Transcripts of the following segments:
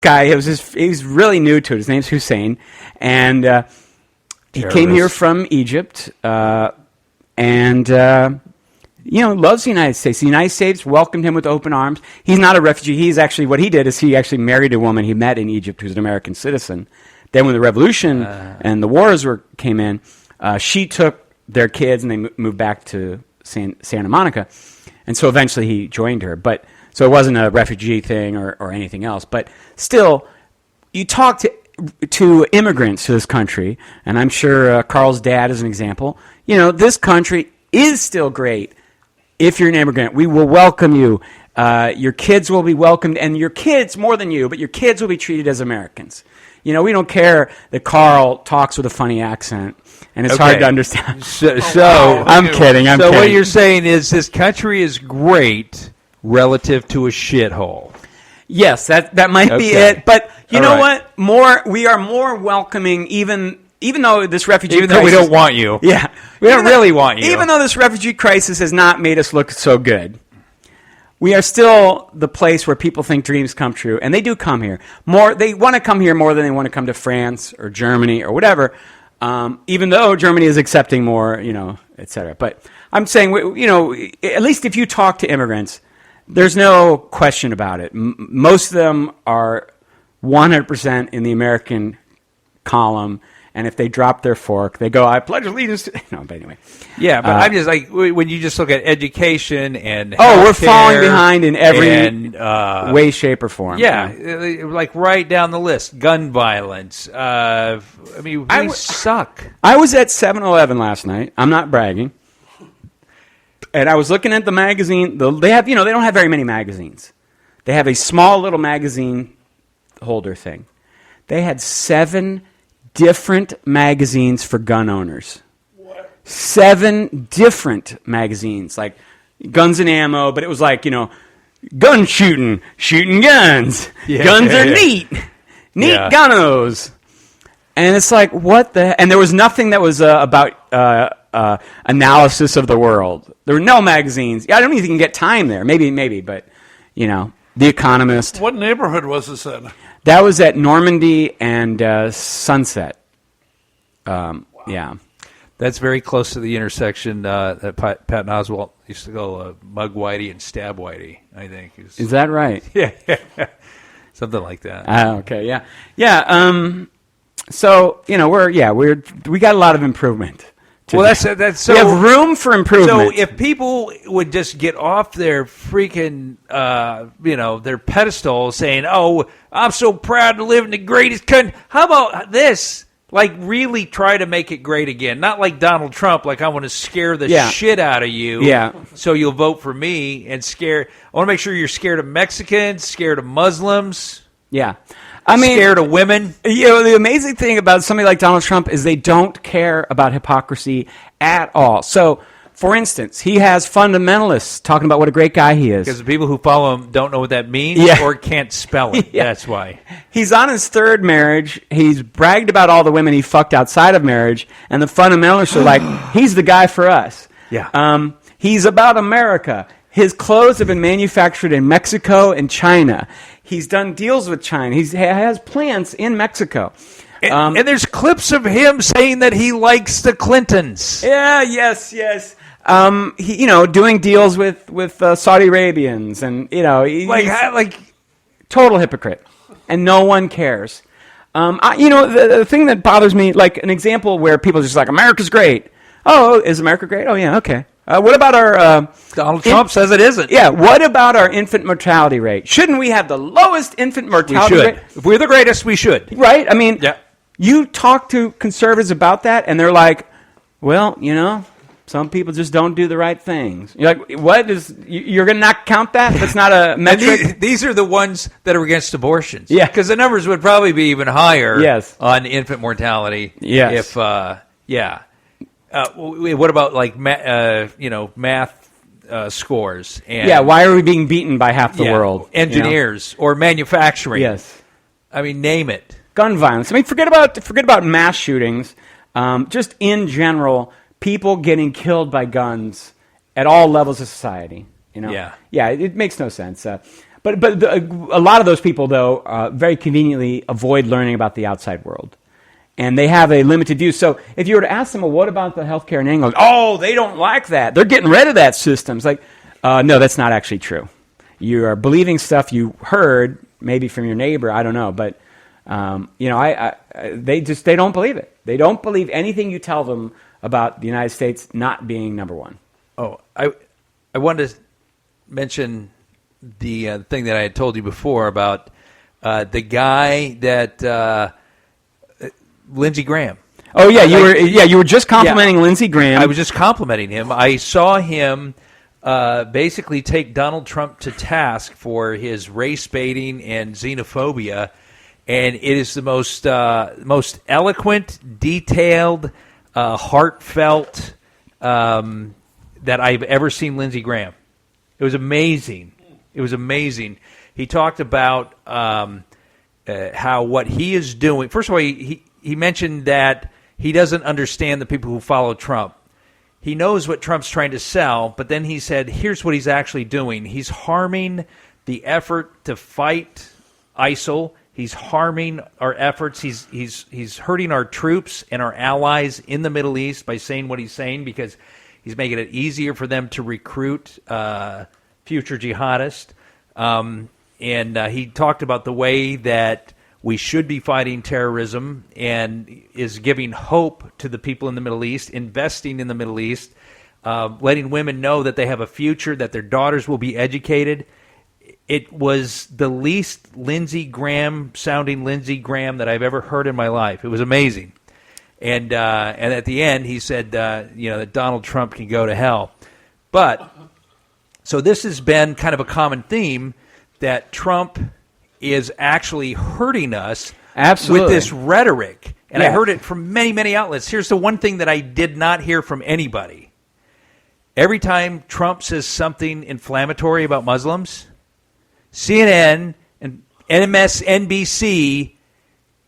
guy. He's really new to it. His name's Hussein, and he came here from Egypt, and loves the United States. The United States welcomed him with open arms. He's not a refugee. What he did is he actually married a woman he met in Egypt who's an American citizen. Then when the revolution and the wars came in, she took their kids and they moved back to Santa Monica, and so eventually he joined her. But so it wasn't a refugee thing or anything else. But still, you talk to immigrants to this country, and I'm sure Carl's dad is an example. This country is still great. If you're an immigrant, we will welcome you. Your kids will be welcomed, and your kids, more than you, but your kids will be treated as Americans. We don't care that Carl talks with a funny accent, and it's hard to understand. I'm kidding. So what you're saying is this country is great relative to a shithole. Yes, that might be it. But you know what? We are more welcoming, even though this refugee crisis... Even though we don't want you. Yeah. We don't really want you. Even though this refugee crisis has not made us look so good, we are still the place where people think dreams come true, and they do come here. They want to come here more than they want to come to France or Germany or whatever, even though Germany is accepting more, et cetera. But I'm saying, at least if you talk to immigrants, there's no question about it. Most of them are 100% in the American column, and if they drop their fork, they go, I pledge allegiance to... No, but anyway. Yeah, but I'm just like, when you just look at education and we're falling behind in every way, shape, or form. Yeah, like right down the list. Gun violence. We suck. I was at 7-Eleven last night. I'm not bragging. And I was looking at the magazine. They have, they don't have very many magazines. They have a small little magazine holder thing. They had 7 different magazines for gun owners. What? 7 different magazines, like Guns and Ammo, but it was like, gun shooting guns. Yeah, guns are neat gunnos. And it's like, what the... And there was nothing that was about analysis of the world. There were no magazines. I don't even think you can get Time there. Maybe, but, The Economist. What neighborhood was this in? That was at Normandy and Sunset. Wow. Yeah. That's very close to the intersection that Patton Oswalt used to go Mug Whitey and Stab Whitey, I think. Is that right? Yeah. Something like that. Okay, yeah. Yeah, so, we got a lot of improvement. Well, that's so... We have room for improvement. So if people would just get off their freaking, their pedestal saying, oh, I'm so proud to live in the greatest country. How about this? Like, really try to make it great again. Not like Donald Trump, like I want to scare the shit out of you so you'll vote for me and scare... I want to make sure you're scared of Mexicans, scared of Muslims. Yeah. Scared of women. The amazing thing about somebody like Donald Trump is they don't care about hypocrisy at all. So, for instance, he has fundamentalists talking about what a great guy he is. Because the people who follow him don't know what that means or can't spell it. That's why. He's on his 3rd marriage. He's bragged about all the women he fucked outside of marriage. And the fundamentalists are like, he's the guy for us. Yeah. He's about America. His clothes have been manufactured in Mexico and China. He's done deals with China. He has plants in Mexico. And there's clips of him saying that he likes the Clintons. Yeah, yes. He, doing deals with Saudi Arabians, and he's like total hypocrite, and no one cares. The thing that bothers me, like an example where people are just like, America's great. Oh, is America great? Oh yeah, okay. What about our... Donald Trump says it isn't. Yeah, what about our infant mortality rate? Shouldn't we have the lowest infant mortality rate? If we're the greatest, we should. Right? You talk to conservatives about that, and they're like, well, some people just don't do the right things. You're like, what is... You're going to not count that? That's not a metric? These are the ones that are against abortions. Yeah. Because the numbers would probably be even higher on infant mortality. Yes. What about math scores? And why are we being beaten by half the world? Engineers or manufacturing. Yes, name it. Gun violence. Forget about mass shootings. Just in general, people getting killed by guns at all levels of society. It makes no sense. a lot of those people, though, very conveniently avoid learning about the outside world. And they have a limited view. So if you were to ask them, well, what about the healthcare in England? Oh, they don't like that. They're getting rid of that system. It's like, no, that's not actually true. You are believing stuff you heard, maybe from your neighbor. I don't know. But, they don't believe it. They don't believe anything you tell them about the United States not being number one. Oh, I wanted to mention the thing that I had told you before about the guy that Lindsey Graham. Oh yeah, you were just complimenting Lindsey Graham. I was just complimenting him. I saw him basically take Donald Trump to task for his race baiting and xenophobia, and it is the most eloquent, detailed, heartfelt that I've ever seen Lindsey Graham. It was amazing. It was amazing. He talked about how what he is doing. First of all, he mentioned that he doesn't understand the people who follow Trump. He knows what Trump's trying to sell, but then he said, here's what he's actually doing. He's harming the effort to fight ISIL. He's harming our efforts. He's hurting our troops and our allies in the Middle East by saying what he's saying, because he's making it easier for them to recruit future jihadists. And he talked about the way that we should be fighting terrorism and is giving hope to the people in the Middle East, investing in the Middle East, letting women know that they have a future, that their daughters will be educated. It was the least Lindsey Graham sounding Lindsey Graham that I've ever heard in my life. It was amazing. And at the end, he said, that Donald Trump can go to hell. But so this has been kind of a common theme, that Trump is actually hurting us with this rhetoric. And I heard it from many, many outlets. Here's the one thing that I did not hear from anybody. Every time Trump says something inflammatory about Muslims, CNN and MSNBC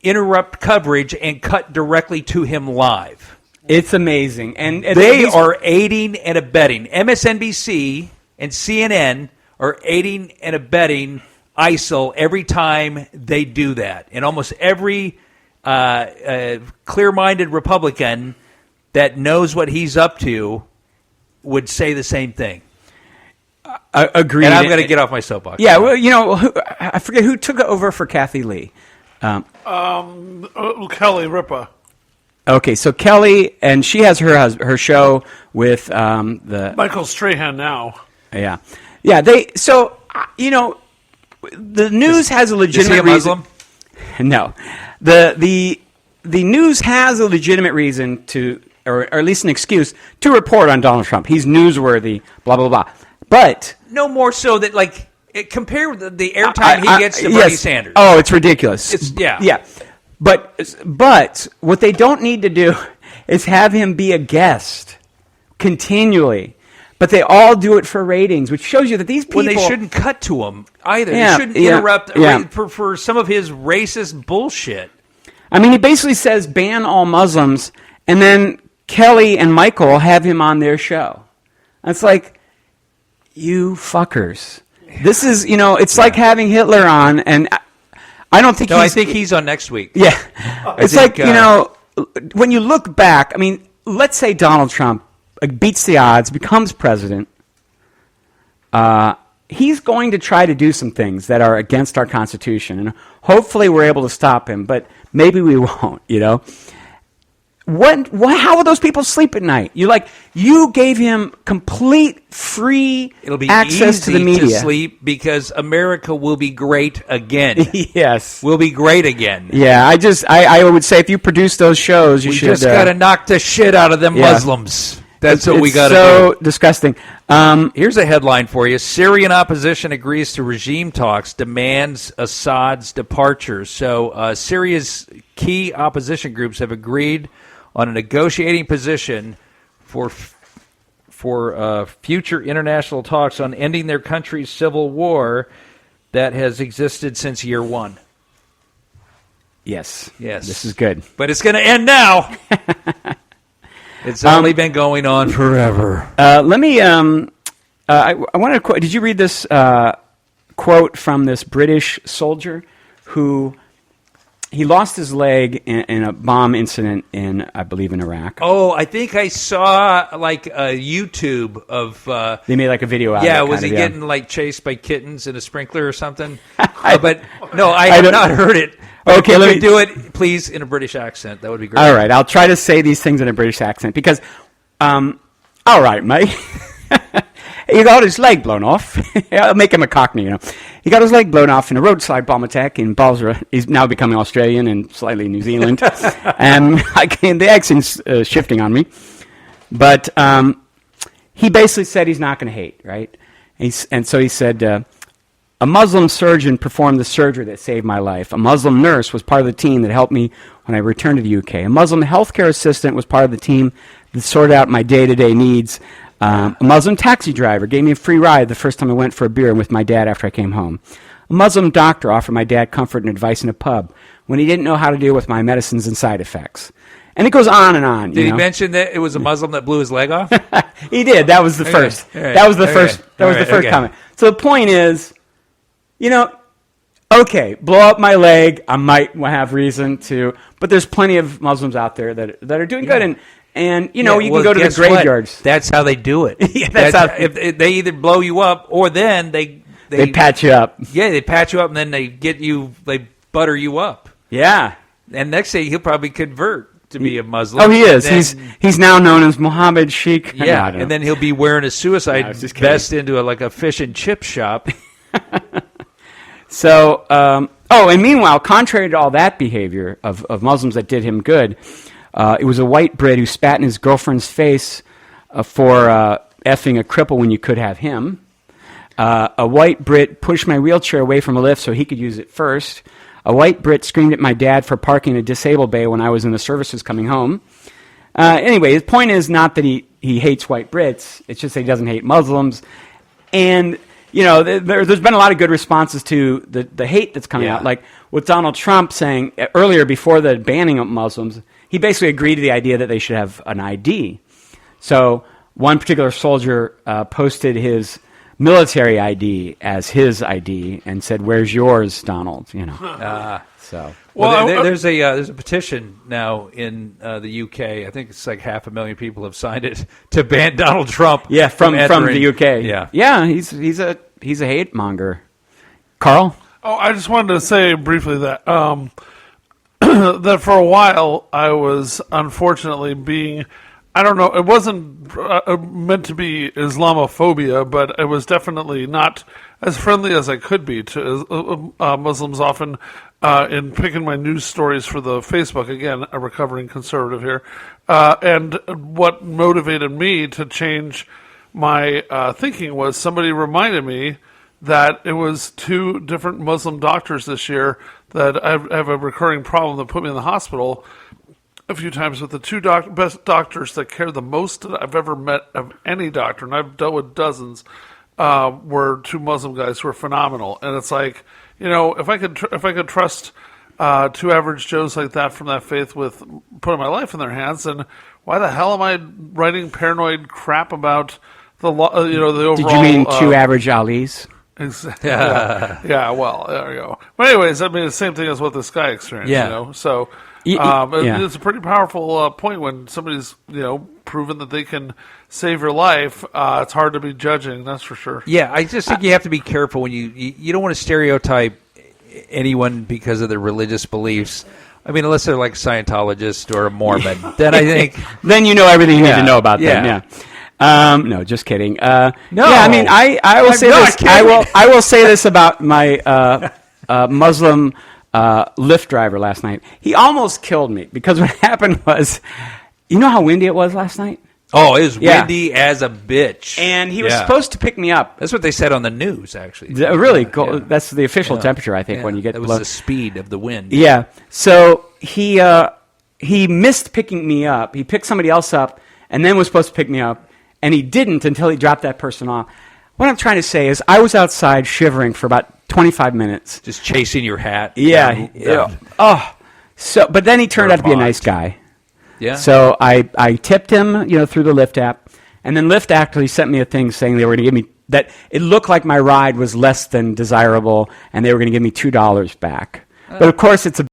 interrupt coverage and cut directly to him live. It's amazing. And they are aiding and abetting. MSNBC and CNN are aiding and abetting ISIL every time they do that. And almost every clear-minded Republican that knows what he's up to would say the same thing. Agreed. And I'm going to get off my soapbox. Yeah, well, I forget who took over for Kathy Lee. Kelly Ripa. Okay, so Kelly, and she has her show with the Michael Strahan now. Yeah. The news has a legitimate reason. Is he a Muslim? No. The news has a legitimate reason to, or at least an excuse, to report on Donald Trump. He's newsworthy, blah, blah, blah. But no more so that, compare the airtime he gets to Bernie Sanders. Oh, it's ridiculous. Yeah. But what they don't need to do is have him be a guest continually. But they all do it for ratings, which shows you that these people... Well, they shouldn't cut to him either. They shouldn't interrupt for some of his racist bullshit. I mean, he basically says ban all Muslims, and then Kelly and Michael have him on their show. It's like, you fuckers. This is, it's like having Hitler on, and I don't think I think he's on next week. Yeah. When you look back, I mean, let's say Donald Trump beats the odds, becomes president, he's going to try to do some things that are against our Constitution, and hopefully we're able to stop him, but maybe we won't, How will those people sleep at night? You gave him complete free access to the media. It'll be easy to sleep because America will be great again. Yes. We'll be great again. Yeah, I would say if you produce those shows, you should... We just got to knock the shit out of them Muslims. That's what we got to do. It's so disgusting. Here's a headline for you. Syrian opposition agrees to regime talks, demands Assad's departure. So Syria's key opposition groups have agreed on a negotiating position for future international talks on ending their country's civil war that has existed since year one. Yes. Yes. This is good. But it's going to end now. It's only been going on forever. Let me. I wanted to quote. Did you read this quote from this British soldier who he lost his leg in a bomb incident in, I believe, in Iraq. Oh, I think I saw like a YouTube of. They made like a video out of it. Yeah, was he getting like chased by kittens in a sprinkler or something? But no, I have not heard it. Okay, let me do it, please, in a British accent. That would be great. All right, I'll try to say these things in a British accent because, all right, mate. He got his leg blown off. I'll make him a Cockney, you know. He got his leg blown off in a roadside bomb attack in Basra. He's now becoming Australian and slightly New Zealand. The accent's shifting on me. But he basically said he's not going to hate, right? And so he said, a Muslim surgeon performed the surgery that saved my life. A Muslim nurse was part of the team that helped me when I returned to the UK. A Muslim healthcare assistant was part of the team that sorted out my day-to-day needs. A Muslim taxi driver gave me a free ride the first time I went for a beer with my dad after I came home. A Muslim doctor offered my dad comfort and advice in a pub when he didn't know how to deal with my medicines and side effects. And it goes on and on. Did he mention that it was a Muslim that blew his leg off? He did. That was the first. Right. That was the first. That was the first comment. So the point is, okay, blow up my leg. I might have reason to, but there's plenty of Muslims out there that are doing good. And you can go to the graveyards. What? That's how they do it. That's how if they either blow you up or then they patch you up. Yeah, they patch you up and then they butter you up. Yeah. And next day he'll probably convert to be a Muslim. Oh, he is. He's now known as Muhammad Sheikh. Yeah, and then he'll be wearing a suicide vest into a fish and chip shop. So, and meanwhile, contrary to all that behavior of Muslims that did him good, it was a white Brit who spat in his girlfriend's face for effing a cripple when you could have him. A white Brit pushed my wheelchair away from a lift so he could use it first. A white Brit screamed at my dad for parking in a disabled bay when I was in the services coming home. Anyway, his point is not that he hates white Brits. It's just that he doesn't hate Muslims. And, there's been a lot of good responses to the hate that's coming out. Like with Donald Trump saying earlier before the banning of Muslims, he basically agreed to the idea that they should have an ID. So one particular soldier posted his military ID as his ID and said, "Where's yours, Donald?" So there's a petition now in the UK. I think it's like 500,000 people have signed it to ban Donald Trump. Yeah, from the UK. Yeah, he's a hate monger. Carl? Oh, I just wanted to say briefly that that for a while I was unfortunately being. I don't know. It wasn't meant to be Islamophobia, but it was definitely not as friendly as I could be to Muslims often in picking my news stories for the Facebook. Again, a recovering conservative here. And what motivated me to change my thinking was somebody reminded me that it was 2 different Muslim doctors this year that I have a recurring problem that put me in the hospital a few times with the 2 best doctors that care the most that I've ever met of any doctor, and I've dealt with dozens, were 2 Muslim guys who were phenomenal. And it's like, if I could trust 2 average Joes like that from that faith with putting my life in their hands, then why the hell am I writing paranoid crap about the overall? Did you mean 2 average Alis? Exactly. Yeah. Well, there you go. But anyways, I mean the same thing as what this guy experienced. Yeah. So. It's a pretty powerful point when somebody's proven that they can save your life. It's hard to be judging, that's for sure. Yeah, I just think you have to be careful when you don't want to stereotype anyone because of their religious beliefs. I mean, unless they're like a Scientologist or a Mormon, then I think then you know everything you need to know about them. Yeah. No, just kidding. No. Yeah, I mean, I will say this. I will say this about my Muslim Lyft driver last night. He almost killed me because what happened was, you know how windy it was last night? Oh, it was windy as a bitch. And he was supposed to pick me up. That's what they said on the news, actually. Really? That's the official temperature, I think, when you get that was the speed of the wind. Yeah. So he missed picking me up. He picked somebody else up and then was supposed to pick me up, and he didn't until he dropped that person off. What I'm trying to say is I was outside shivering for about 25 minutes. Just chasing your hat. Yeah. But then he turned out to be a nice guy. Yeah. So I tipped him, through the Lyft app, and then Lyft actually sent me a thing saying they were going to give me that it looked like my ride was less than desirable, and they were going to give me $2 back. But of course, it's a